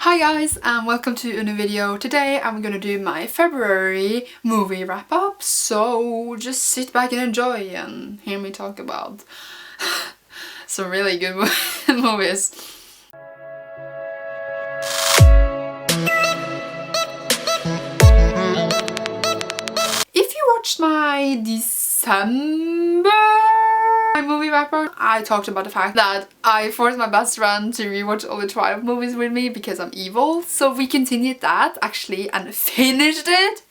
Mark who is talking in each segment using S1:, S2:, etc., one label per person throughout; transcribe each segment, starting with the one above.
S1: Hi guys and welcome to a new video. Today I'm gonna do my February movie wrap up, so just sit back and enjoy and hear me talk about some really good movies. If you watched my December movie wrapper, I talked about the fact that I forced my best friend to rewatch all the Twilight movies with me because I'm evil. So we continued that actually and finished it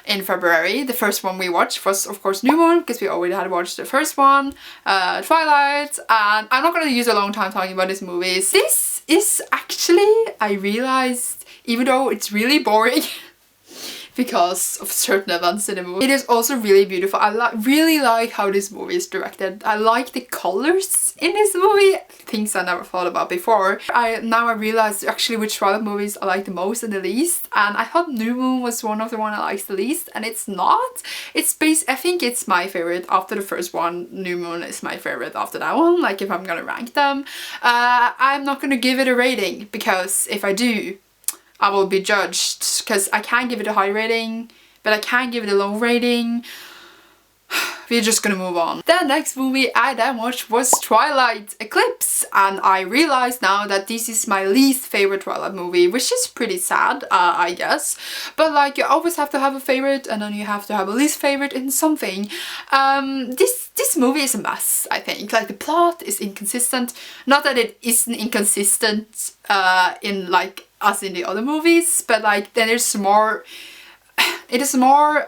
S1: in February. The first one we watched was of course New Moon because we already had watched the first one, Twilight, and I'm not going to use a long time talking about these movies. This is actually, I realized, even though it's really boring because of certain events in the movie, it is also really beautiful. I really like how this movie is directed. I like the colors in this movie, things I never thought about before. Now I realize actually which Twilight movies I like the most and the least, and I thought New Moon was one of the one I liked the least, and it's not. I think it's my favorite after the first one. New Moon is my favorite after that one, like if I'm gonna rank them. I'm not gonna give it a rating because if I do, I will be judged, because I can't give it a high rating, but I can't give it a low rating. We're just gonna move on. The next movie I then watched was Twilight Eclipse, and I realized now that this is my least favorite Twilight movie, which is pretty sad, I guess. But like, you always have to have a favorite, and then you have to have a least favorite in something. This movie is a mess, I think. Like, the plot is inconsistent. Not that it isn't inconsistent in like as in the other movies, but like then there's more, it is more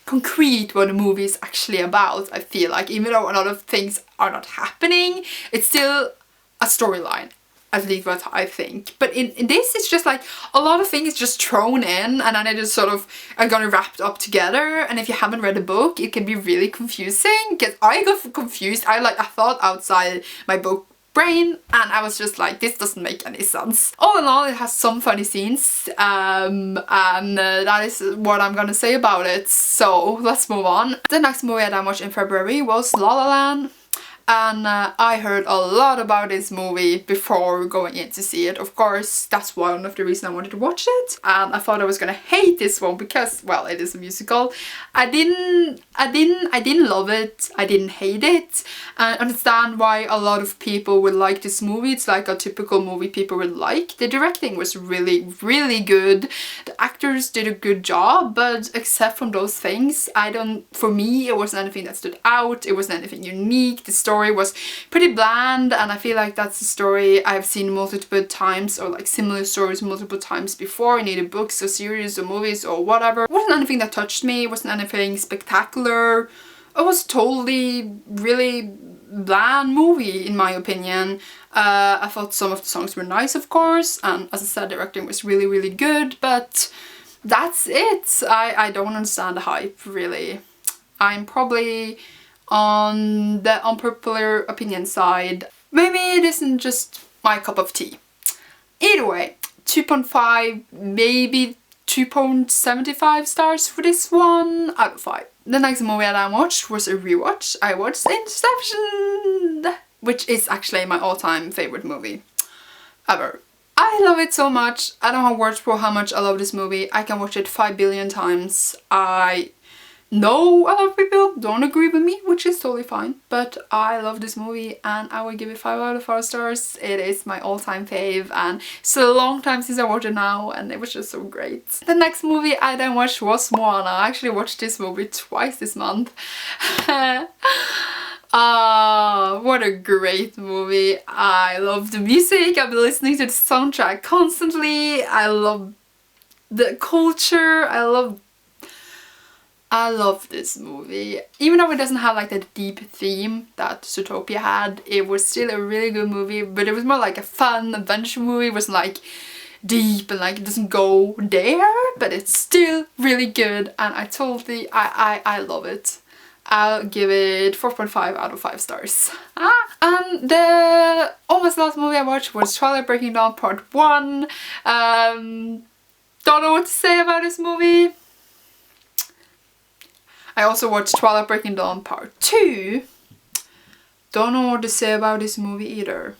S1: concrete what the movie is actually about. I feel like even though a lot of things are not happening, it's still a storyline, at least what I think. But in this, it's just like a lot of things just thrown in, and then it just sort of are gonna wrapped up together. And if you haven't read the book, it can be really confusing, because I got confused. I thought outside my book brain, and I was just like, this doesn't make any sense. All in all, it has some funny scenes, and that is what I'm gonna say about it. So let's move on. The next movie I watched in February was La La Land. And I heard a lot about this movie before going in to see it. Of course, that's one of the reasons I wanted to watch it. And I thought I was gonna hate this one because, well, it is a musical. I didn't love it. I didn't hate it. I understand why a lot of people would like this movie. It's like a typical movie people would like. The directing was really, really good. The actors did a good job, but except from those things, for me, it wasn't anything that stood out. It wasn't anything unique. The story was pretty bland, and I feel like that's a story I've seen multiple times, or like similar stories multiple times before in either books or series or movies or whatever. It wasn't anything that touched me. It wasn't anything spectacular. It was totally really bland movie in my opinion. I thought some of the songs were nice, of course, and as I said, the directing was really, really good, but that's it. I don't understand the hype, really. I'm probably on the unpopular opinion side. Maybe it isn't just my cup of tea. Either way, 2.5, maybe 2.75 stars for this one out of 5. The next movie that I watched was a rewatch. I watched Inception, which is actually my all-time favorite movie ever. I love it so much. I don't have words for how much I love this movie. I can watch it 5 billion times. I know a lot of people don't agree with me, which is totally fine, but I love this movie and I would give it 5 out of 5 stars. It is my all-time fave, and it's a long time since I watched it now, and it was just so great. The next movie I then watched was Moana. I actually watched this movie twice this month. What a great movie. I love the music. I've been listening to the soundtrack constantly. I love the culture. I love this movie. Even though it doesn't have like that deep theme that Zootopia had, it was still a really good movie, but it was more like a fun adventure movie. It wasn't like deep and like it doesn't go there, but it's still really good, and I love it. I'll give it 4.5 out of 5 stars. And the almost last movie I watched was Twilight Breaking Dawn Part 1. Don't know what to say about this movie. I also watched Twilight Breaking Dawn Part 2. Don't know what to say about this movie either.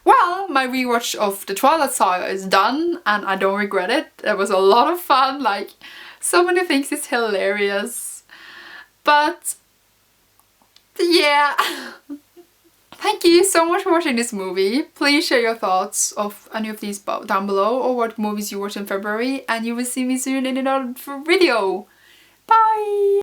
S1: Well, my rewatch of the Twilight Saga is done and I don't regret it. It was a lot of fun, like so many things is hilarious. But yeah. Thank you so much for watching this movie. Please share your thoughts of any of these down below, or what movies you watched in February, and you will see me soon in another video. Bye!